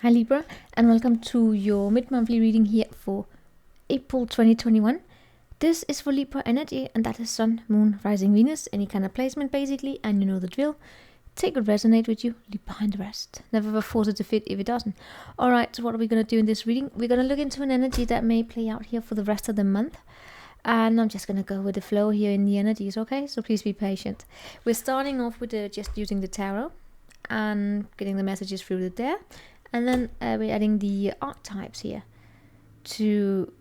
Hi Libra, and welcome to your mid-monthly reading here for April 2021. This is for Libra energy, and that is Sun, Moon, Rising Venus, any kind of placement basically, and you know the drill. Take what resonate with you, leave behind the rest. Never ever force it to fit if it doesn't. Alright, so what are we going to do in this reading? We're going to look into an energy that may play out here for the rest of the month. And I'm just going to go with the flow here in the energies, okay? So please be patient. We're starting off with just using the tarot and getting the messages through there. And then we're adding the archetypes here to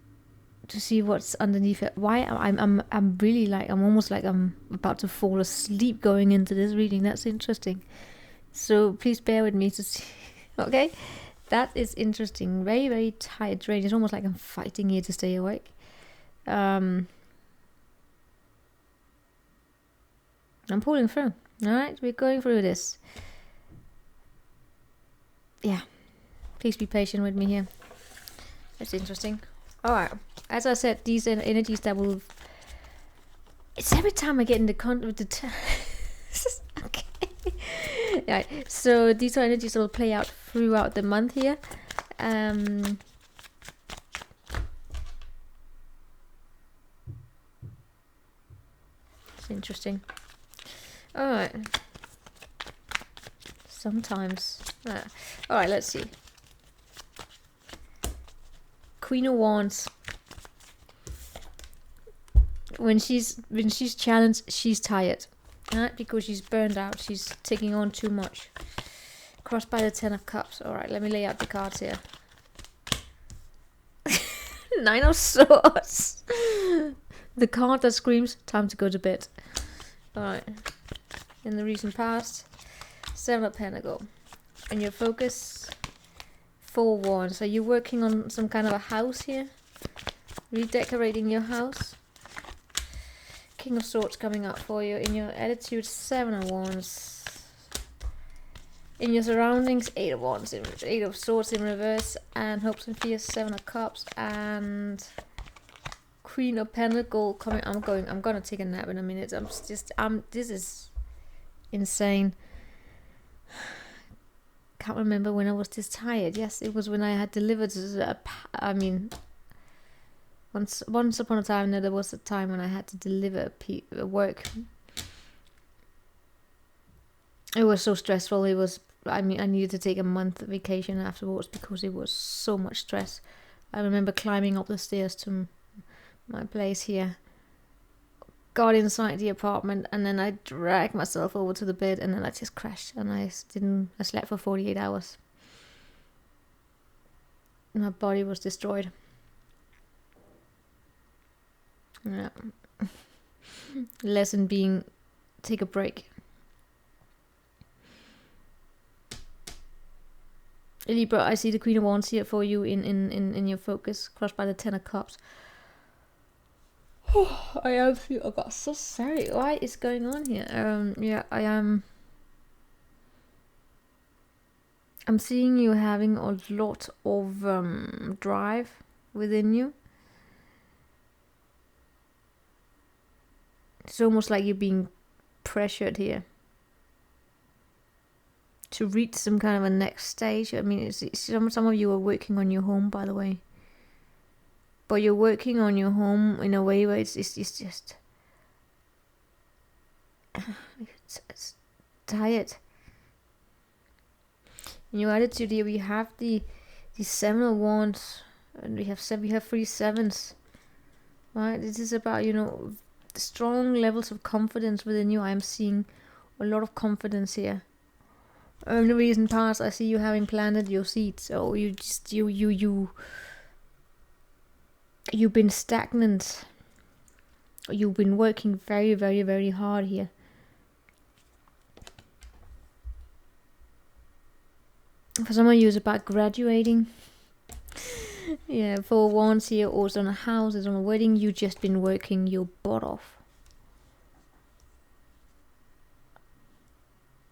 see what's underneath it. Why I'm really like I'm almost like I'm about to fall asleep going into this reading. That's interesting. So please bear with me to see. Okay, that is interesting. Very very tired drain. It's almost like I'm fighting here to stay awake. I'm pulling through. All right, we're going through this. Yeah. Please be patient with me here. That's interesting. Alright. As I said, these are energies that will... It's every time I get in the contact with the... Okay. Right. So these are energies that will play out throughout the month here. It's interesting. Alright. Sometimes. Alright, let's see. Queen of Wands. When she's challenged, she's tired, right? Because she's burned out. She's taking on too much. Crossed by the 10 of Cups. All right, let me lay out the cards here. 9 of Swords. The card that screams, time to go to bed. All right. In the recent past, 7 of Pentacles. And your focus. 4 Wands. Are you working on some kind of a house here? Redecorating your house? King of Swords coming up for you. In your attitude, 7 of Wands. In your surroundings, 8 of Wands. 8 of Swords in reverse. And hopes and fears, 7 of Cups. And Queen of Pentacles coming. I'm gonna take a nap in a minute. This is insane. Can't remember when I was this tired. Yes, it was when I had delivered once upon a time there was a time when I had to deliver work. It was so stressful. I needed to take a month vacation afterwards because it was so much stress. I remember climbing up the stairs to my place here, got inside the apartment, and then I dragged myself over to the bed, and then I just crashed, and I slept for 48 hours. My body was destroyed. Yeah. Lesson being, take a break. Libra, I see the Queen of Wands here for you in your focus, crossed by the 10 of Cups. I got so sorry. What is going on here? Yeah, I'm seeing you having a lot of drive within you. It's almost like you're being pressured here to reach some kind of a next stage. I mean, some of you are working on your home, by the way. But you're working on your home in a way where it's just it's tired. In your attitude here, we have the 7 of Wands, and we have 3 7s. Right? This is about, strong levels of confidence within you. I'm seeing a lot of confidence here. In the recent past, I see you having planted your seeds. So you've been stagnant. You've been working very, very, very hard here. For some of you, it's about graduating. Yeah, for Wands here, or it's on a house, it's on a wedding. You've just been working your butt off.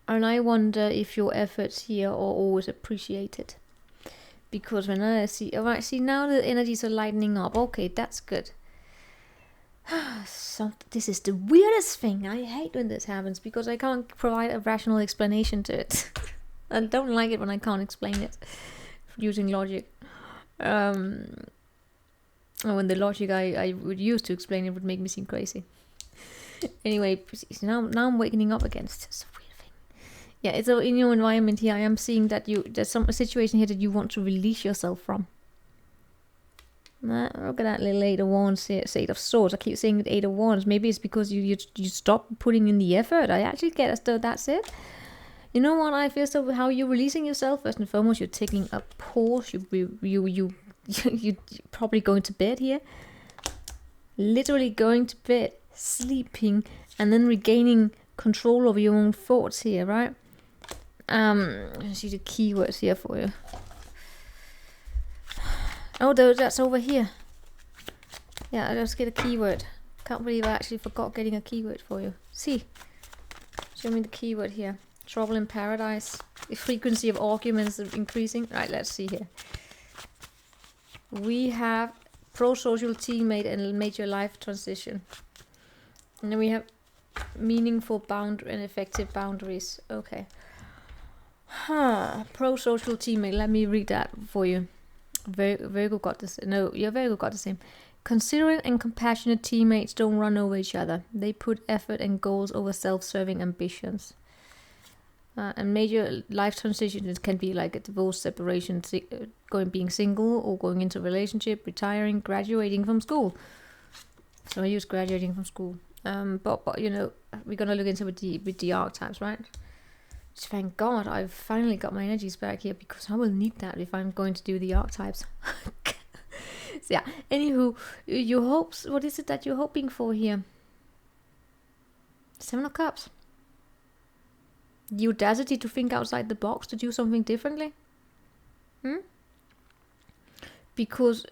And I wonder if your efforts here are always appreciated. Because when I see... Alright, see, now the energies are lightening up. Okay, that's good. This is the weirdest thing. I hate when this happens because I can't provide a rational explanation to it. I don't like it when I can't explain it. using logic. When the logic I would use to explain it would make me seem crazy. Anyway, now I'm waking up again. It's just a weird thing. Yeah, it's in your environment here. I am seeing that there's a situation here that you want to release yourself from. Look at that little 8 of Wands here. It's 8 of Swords. I keep saying 8 of Wands. Maybe it's because you stop putting in the effort. I actually get as though that's it. You know what I feel? So how you're releasing yourself? First and foremost, you're taking a pause. You're probably going to bed here. Literally going to bed, sleeping, and then regaining control over your own thoughts here, right? I see the keywords here for you. Oh, that's over here. Yeah, let's get a keyword. Can't believe I actually forgot getting a keyword for you. See, show me the keyword here. Trouble in paradise. The frequency of arguments is increasing. Right, let's see here. We have pro-social teammate and major life transition. And then we have meaningful boundary and effective boundaries. Okay. Pro-social teammate. Let me read that for you. Virgo got this. No, yeah, Virgo got the same. Considerate and compassionate teammates don't run over each other. They put effort and goals over self-serving ambitions. And major life transitions can be like a divorce, separation, being single, or going into a relationship, retiring, graduating from school. So I use graduating from school. But you know, we're gonna look into with the archetypes, right? So thank God I've finally got my energies back here, because I will need that if I'm going to do the archetypes. So yeah. Anywho, your hopes. What is it that you're hoping for here? 7 of Cups. The audacity to think outside the box, to do something differently. Because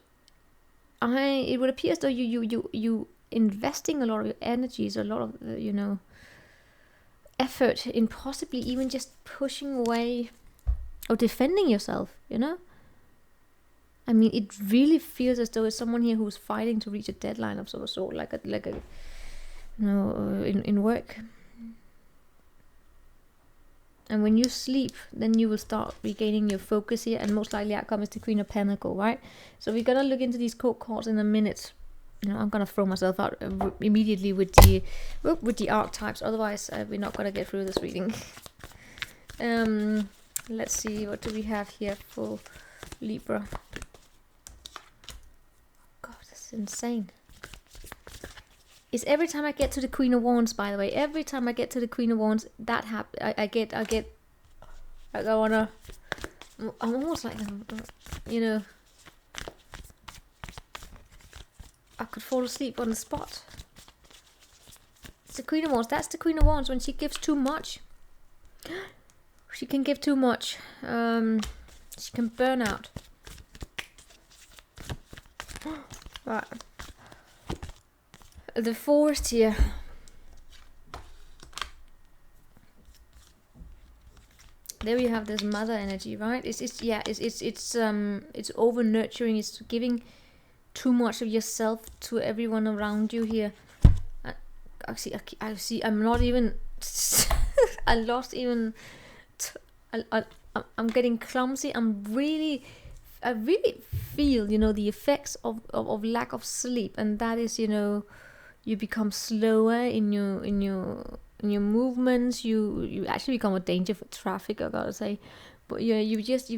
it would appear as though you investing a lot of your energies, a lot of effort in possibly even just pushing away or defending yourself. I mean, it really feels as though it's someone here who's fighting to reach a deadline of some sort, like a in work. And when you sleep, then you will start regaining your focus here, and most likely outcome is the Queen of Pentacles, right? So we're gonna look into these court cards in a minute. I'm gonna throw myself out immediately with the archetypes, otherwise we're not gonna get through this reading. Let's see, what do we have here for Libra? God, this is insane. It's every time I get to the Queen of Wands, by the way. Every time I get to the Queen of Wands, that happens. I'm almost like, I could fall asleep on the spot. It's the Queen of Wands. That's the Queen of Wands when she gives too much. She can give too much. She can burn out. Right. The Forest here. There we have this mother energy, right? It's over nurturing. It's giving too much of yourself to everyone around you here. I see. I'm not even. I lost even. I'm getting clumsy. I really feel, the effects of lack of sleep, and that is, you become slower in your movements. You actually become a danger for traffic, I gotta say. But yeah, you just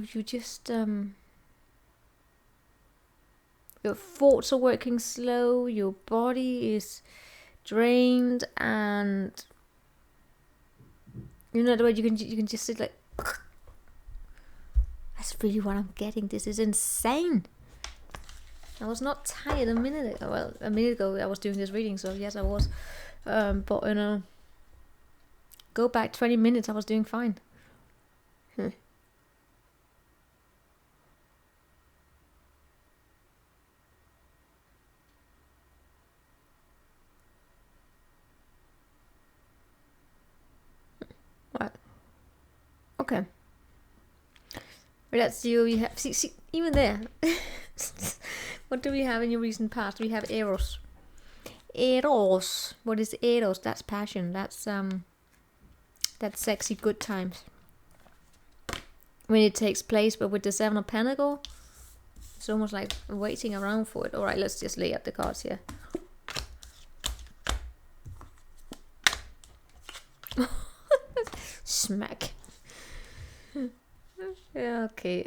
your thoughts are working slow. Your body is drained, and the way you can just sit like. That's really what I'm getting. This is insane. I was not tired a minute ago. Well, a minute ago I was doing this reading, so yes, I was. But go back 20 minutes, I was doing fine. Right. Okay. Let's see what we have. See, even there. What do we have in your recent past? We have Eros. Eros. What is Eros? That's passion. That's sexy good times. when it takes place. But with the 7 of Pentacles, it's almost like waiting around for it. All right, let's just lay out the cards here. Smack. Yeah, okay.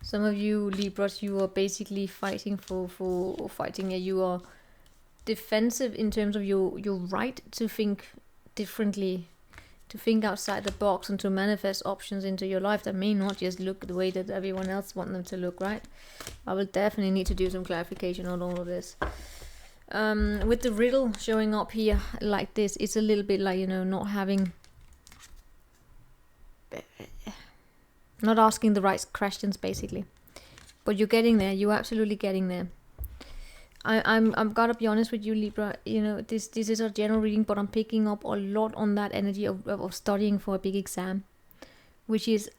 Some of you Libras, you are basically fighting for fighting. You are defensive in terms of your right to think differently, to think outside the box, and to manifest options into your life that may not just look the way that everyone else want them to look, right? I will definitely need to do some clarification on all of this. With the riddle showing up here like this, it's a little bit like, you know, not asking the right questions, basically. But you're getting there. You're absolutely getting there. I'm gotta be honest with you, Libra. You know, this is a general reading, but I'm picking up a lot on that energy of studying for a big exam, which is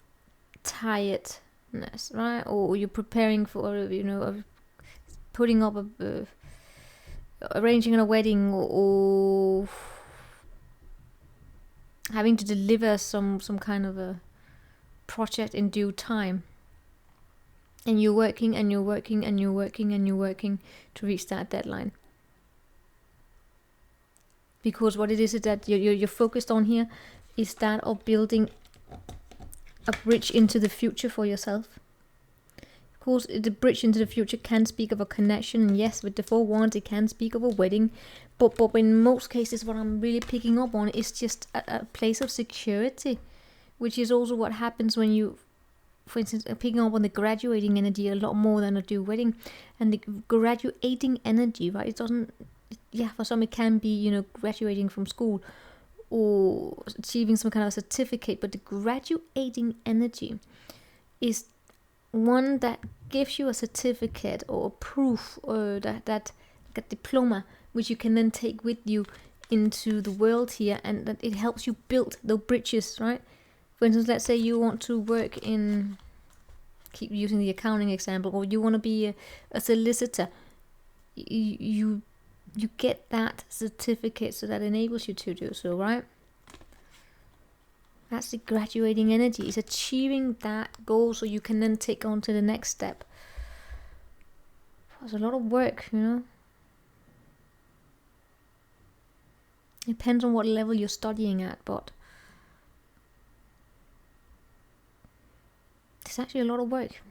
tiredness, right? Or you're preparing for, you know, putting up arranging a wedding, or having to deliver some kind of a project in due time, and you're working and you're working and you're working and you're working to reach that deadline. Because what it is that you're focused on here is that of building a bridge into the future for yourself. Of course, the bridge into the future can speak of a connection, and yes, with the 4 wands it can speak of a wedding, but in most cases what I'm really picking up on is just a place of security, which is also what happens when you, for instance, picking up on the graduating energy a lot more than I do wedding. And the graduating energy, right? It doesn't, yeah, for some it can be, you know, graduating from school or achieving some kind of certificate, but the graduating energy is one that gives you a certificate or a proof, or that like a diploma, which you can then take with you into the world here, and that it helps you build the bridges, right? For instance, let's say you want to work in, keep using the accounting example, or you want to be a solicitor. You get that certificate, so that enables you to do so, right? That's the graduating energy. It's achieving that goal so you can then take on to the next step. There's a lot of work, you know. Depends on what level you're studying at, but it's actually a lot of work.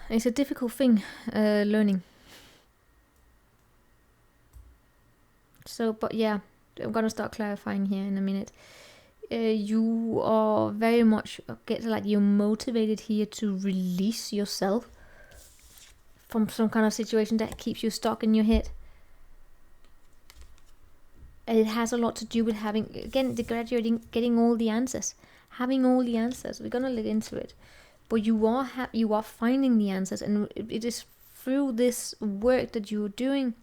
It's a difficult thing, learning. So, but yeah, I'm gonna start clarifying here in a minute. You are very much you're motivated here to release yourself from some kind of situation that keeps you stuck in your head. And it has a lot to do with having, again, the graduating, getting all the answers, having all the answers. We're gonna look into it, but you are finding the answers, and it is through this work that you're doing.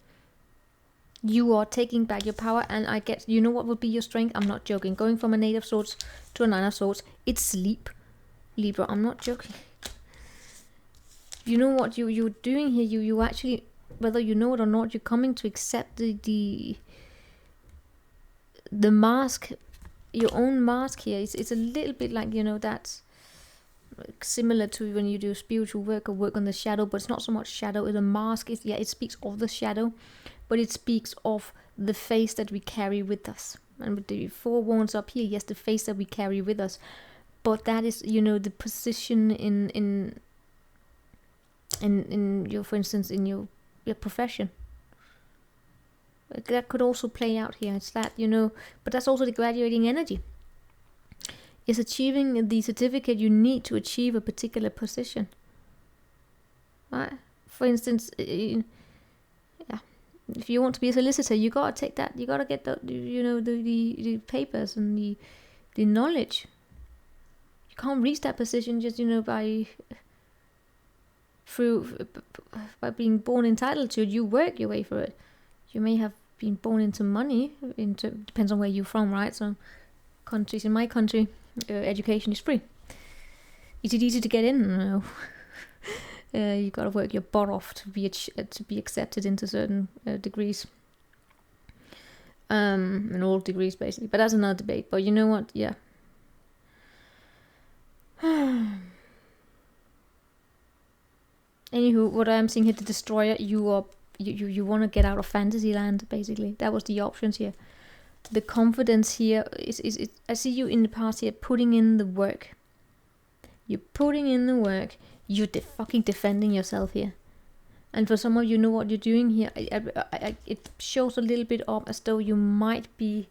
You are taking back your power, and I get, you know what would be your strength? I'm not joking. Going from a 8 of Swords to a 9 of Swords, it's sleep, Libra. I'm not joking. You know what you're doing here? You actually, whether you know it or not, you're coming to accept the mask, your own mask here. It's a little bit like, you know, that's similar to when you do spiritual work or work on the shadow, but it's not so much shadow. The mask is, yeah, it speaks of the shadow, but it speaks of the face that we carry with us. And with the 4 wands up here, yes, the face that we carry with us, but that is, you know, the position in your, for instance, in your profession. That could also play out here. It's that, you know, but that's also the graduating energy. Is achieving the certificate you need to achieve a particular position, right? For instance, yeah, if you want to be a solicitor, you gotta take that. You gotta get the, you know, the papers and the knowledge. You can't reach that position just, you know, by being born entitled to it. You work your way for it. You may have been born into money. Depends on where you're from, right? So countries. In my country, education is free. Is it easy to get in? No. You gotta work your butt off to be accepted into certain degrees. In all degrees basically, but that's another debate. But you know what? Yeah. Anywho, what I'm seeing here, the destroyer, you want to get out of fantasy land basically. That was the options here. The confidence here is I see you in the past here putting in the work. You're putting in the work. You're fucking defending yourself here. And for some of you know what you're doing here. It shows a little bit up as though you might be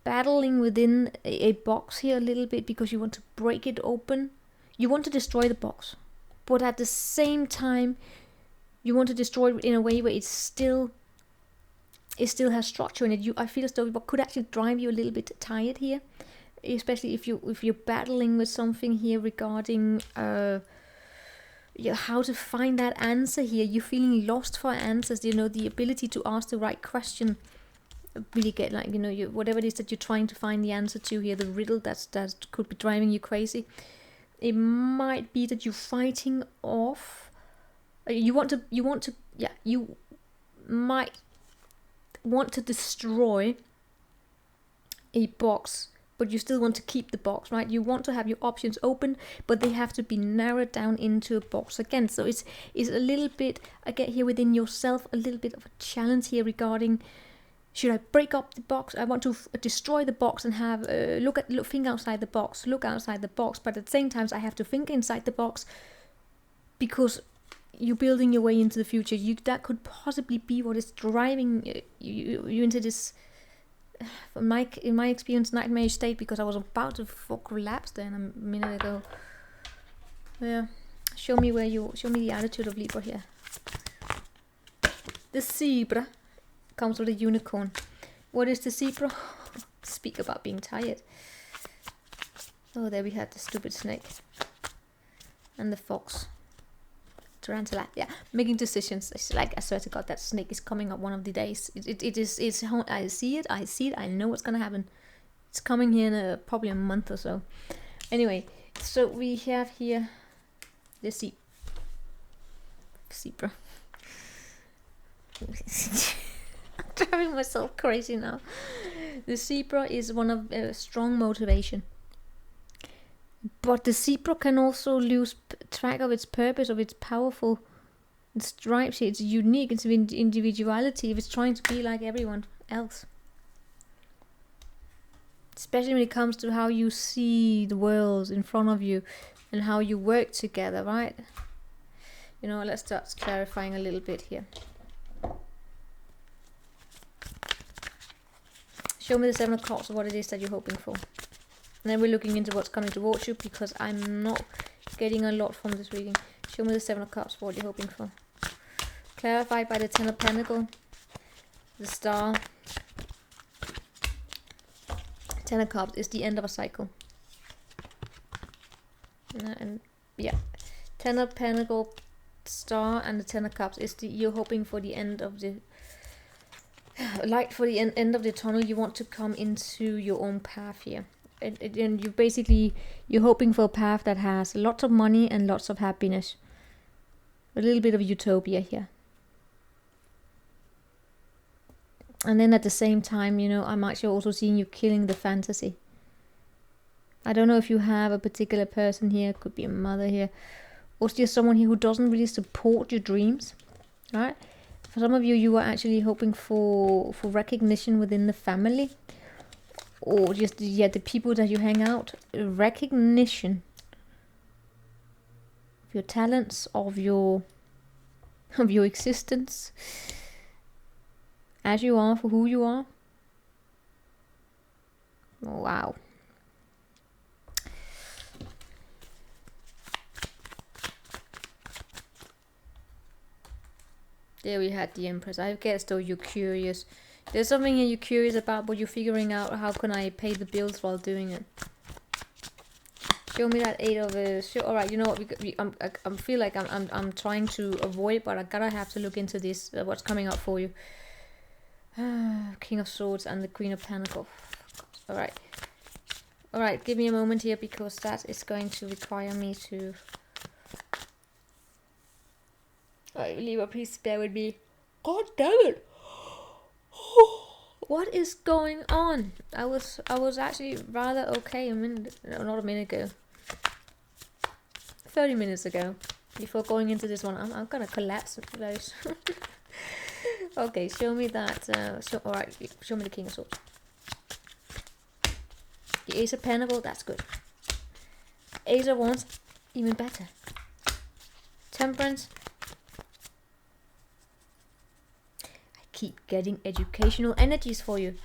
battling within a box here a little bit because you want to break it open. You want to destroy the box. But at the same time, you want to destroy it in a way where it still has structure in it. I feel as though what could actually drive you a little bit tired here. Especially if you're battling with something here regarding how to find that answer here. You're feeling lost for answers. The ability to ask the right question. Really get whatever it is that you're trying to find the answer to here. The riddle that could be driving you crazy. It might be that you're fighting off. You might want to destroy a box. But you still want to keep the box, right? You want to have your options open, but they have to be narrowed down into a box again. So it's a little bit, I get here within yourself, a little bit of a challenge here regarding, should I break up the box? I want to destroy the box and have think outside the box, look outside the box. But at the same time, I have to think inside the box because you're building your way into the future. That could possibly be what is driving you into this. In my experience, nightmare state, because I was about to collapse then a minute ago. Yeah, show me the attitude of Libra here. The zebra comes with a unicorn. What is the zebra? Speak about being tired. Oh, there we had the stupid snake and the fox. Tarantula, yeah, making decisions. It's like, I swear to God, that snake is coming up one of the days. It's I see it, I know what's gonna happen. It's coming here in probably a month or so. Anyway, so we have here the zebra. I'm driving myself crazy now. The zebra is one of strong motivation. But the zebra can also lose track of its purpose, of its powerful stripes here. It's unique, it's individuality if it's trying to be like everyone else. Especially when it comes to how you see the world in front of you and how you work together, right? Let's start clarifying a little bit here. Show me the 7 of Cups of what it is that you're hoping for. And then we're looking into what's coming towards you, because I'm not getting a lot from this reading. Show me the 7 of Cups, what you're hoping for. Clarified by the 10 of Pentacles, the Star. 10 of Cups is the end of a cycle. And yeah, 10 of Pentacles, Star, and the 10 of Cups is you're hoping for the end of the light, for the end of the tunnel. You want to come into your own path here. And you're hoping for a path that has lots of money and lots of happiness. A little bit of utopia here. And then at the same time, I'm actually also seeing you killing the fantasy. I don't know if you have a particular person here, could be a mother here, or just someone here who doesn't really support your dreams, right? For some of you, you are actually hoping for recognition within the family. Or just the people that you hang out, recognition of your talents, of your existence, as you are, for who you are. Wow. There we had the Empress. I guess though you're curious. There's something here you're curious about, but you're figuring out how can I pay the bills while doing it. Show me that 8 of all right, you know what? I feel like I'm trying to avoid, but I have to look into this. What's coming up for you? King of Swords and the Queen of Pentacles. Alright. Alright, give me a moment here, because that is going to require me to... Alright, Libra, please bear with me. God damn it! What is going on? I was actually rather okay not a minute ago. 30 minutes ago. Before going into this one. I'm gonna collapse very soon. Okay, show me that. Alright, show me the King of Swords. The Ace of Pentacles, that's good. Ace of Wands, even better. Temperance. I keep getting educational energies for you.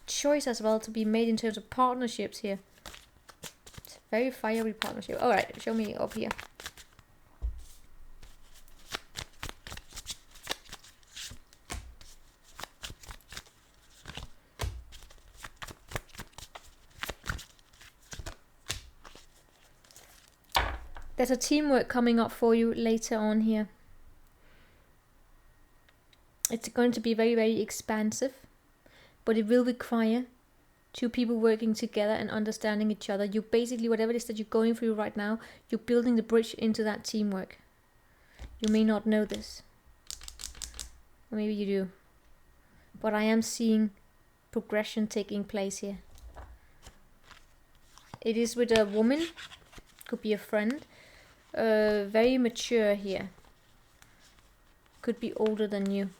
Choice as well to be made in terms of partnerships here. It's a very fiery partnership. Alright, show me up here. There's a teamwork coming up for you later on here. It's going to be very, very expansive, but it will require two people working together and understanding each other. You basically, whatever it is that you're going through right now, you're building the bridge into that teamwork. You may not know this. Or maybe you do. But I am seeing progression taking place here. It is with a woman. Could be a friend. Very mature here. Could be older than you.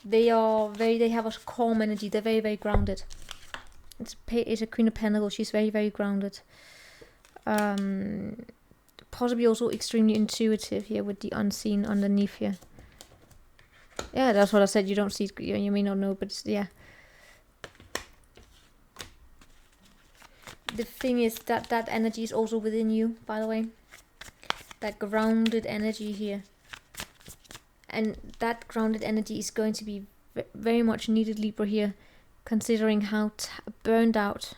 They have a calm energy. They're very, very grounded. It's a Queen of Pentacles. She's very, very grounded. Possibly also extremely intuitive here with the unseen underneath here. Yeah, that's what I said. You don't see it. You may not know, but it's, yeah. The thing is that that energy is also within you, by the way. That grounded energy here. And that grounded energy is going to be very much needed, Libra, here. Considering how burned out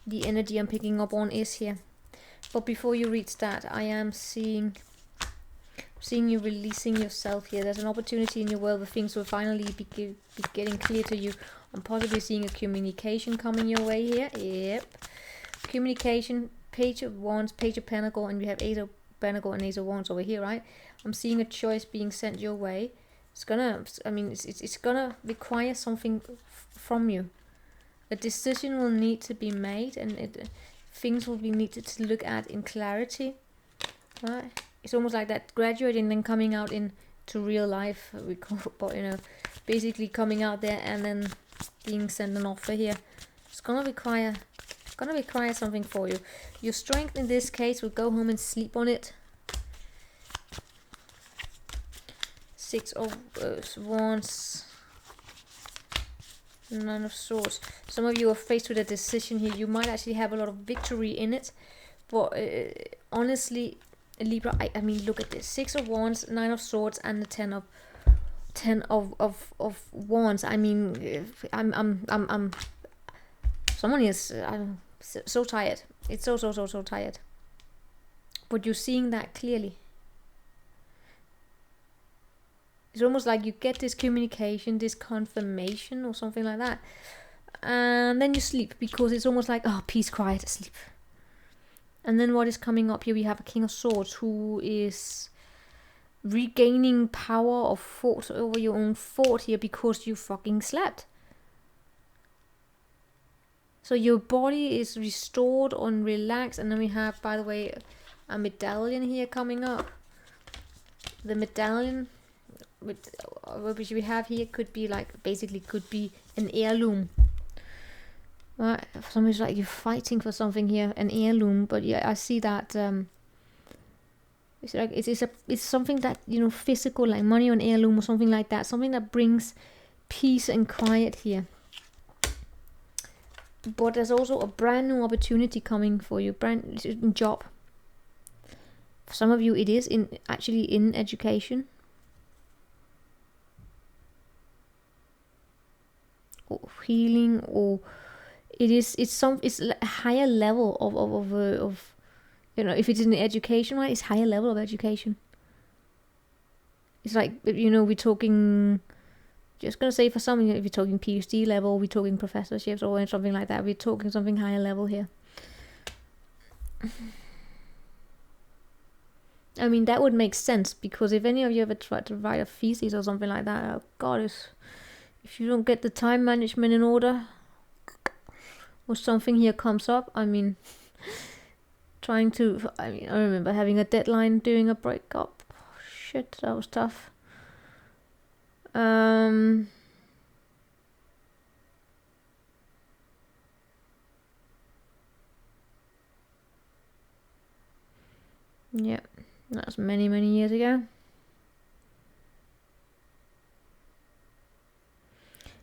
the energy I'm picking up on is here. But before you reach that, I am seeing you releasing yourself here. There's an opportunity in your world where things will finally be getting clear to you. I'm possibly seeing a communication coming your way here. Yep. Communication, Page of Wands, Page of Pentacles, and we have Ace of Pentacles and Ace of Wands over here, right? I'm seeing a choice being sent your way. It's gonna require something from you. A decision will need to be made, and things will be needed to look at in clarity, right? It's almost like that graduating, then coming out into real life. We call it, but, you know, basically coming out there and then being sent an offer here. It's gonna require something for you. Your strength in this case will go home and sleep on it. Six of Wands, Nine of Swords. Some of you are faced with a decision here. You might actually have a lot of victory in it, but honestly, Libra, I mean, look at this: Six of Wands, Nine of Swords, and the Ten of Wands. I mean, I'm someone is so tired. It's so tired. But you're seeing that clearly. It's almost like you get this communication, this confirmation or something like that. And then you sleep, because it's almost like, oh, peace, quiet, sleep. And then what is coming up here? We have a King of Swords who is regaining power of thought over your own thought here, because you fucking slept. So your body is restored and relaxed. And then we have, by the way, a medallion here coming up. The medallion which we have here could be like, basically could be an heirloom. Right, somebody's like, you're fighting for something here, an heirloom. But yeah, I see that it's like it's something that, you know, physical, like money on heirloom or something like that, something that brings peace and quiet here. But there's also a brand new opportunity coming for you, brand new job. For some of you, it is actually in education. Or healing, or it's a higher level of you know, if it's in the education, right, it's higher level of education. It's like, you know, we're talking, just gonna say for some, if you're talking PhD level, we're talking professorships or something like that, we're talking something higher level here. I mean, that would make sense, because if any of you ever tried to write a thesis or something like that, oh god, if you don't get the time management in order, or something here comes up, I mean, I remember having a deadline, doing a breakup. Oh, shit, that was tough. Yeah, that was many years ago.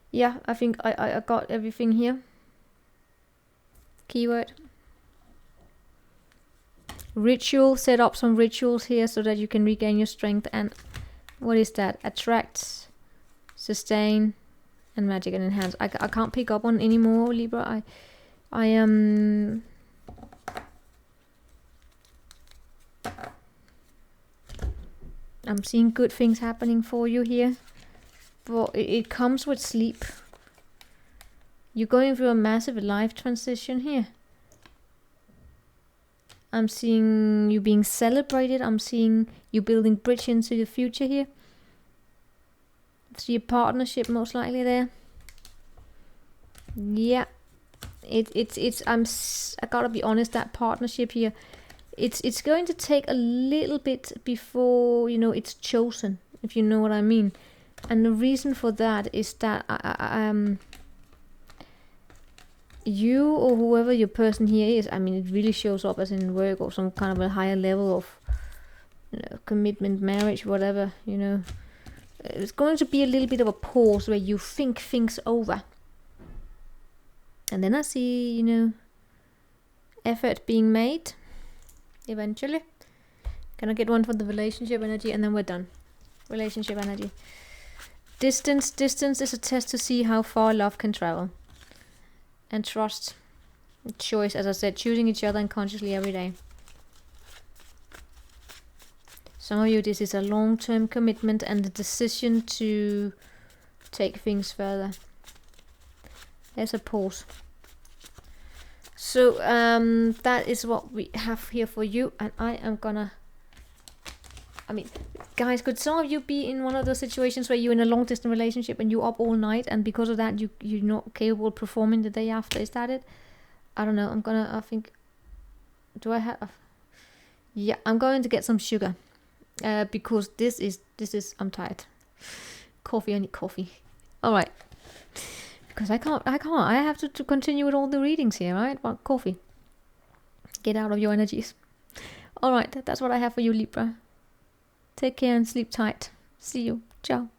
Yeah, I think I got everything here. Keyword. Ritual, set up some rituals here so that you can regain your strength. And what is that? Attract, sustain, and magic and enhance. I can't pick up on any more, Libra. I'm seeing good things happening for you here, but it comes with sleep. You're going through a massive life transition here. I'm seeing you being celebrated. I'm seeing you building bridge into the future here. See a partnership most likely there. Yeah, I gotta be honest, that partnership here, it's going to take a little bit before, you know, it's chosen, if you know what I mean. And the reason for that is that you or whoever your person here is, I mean, it really shows up as in work or some kind of a higher level of, you know, commitment, marriage, whatever, you know. It's going to be a little bit of a pause where you think things over. And then I see, you know, effort being made eventually. Can I get one for the relationship energy, and then we're done. Relationship energy. Distance is a test to see how far love can travel. And trust, choice, as I said, choosing each other unconsciously every day. Some of you, this is a long-term commitment and the decision to take things further. There's a pause. So that is what we have here for you, and I am gonna, I mean, guys, could some of you be in one of those situations where you're in a long distance relationship and you're up all night, and because of that you're not capable of performing the day after? Is that it? I don't know. I think, do I have, yeah, I'm going to get some sugar, because this is I'm tired. Coffee, I need coffee. All right, because I can't, I have to continue with all the readings here, right? But coffee, get out of your energies. All right, that's what I have for you, Libra. Take care and sleep tight. See you. Ciao.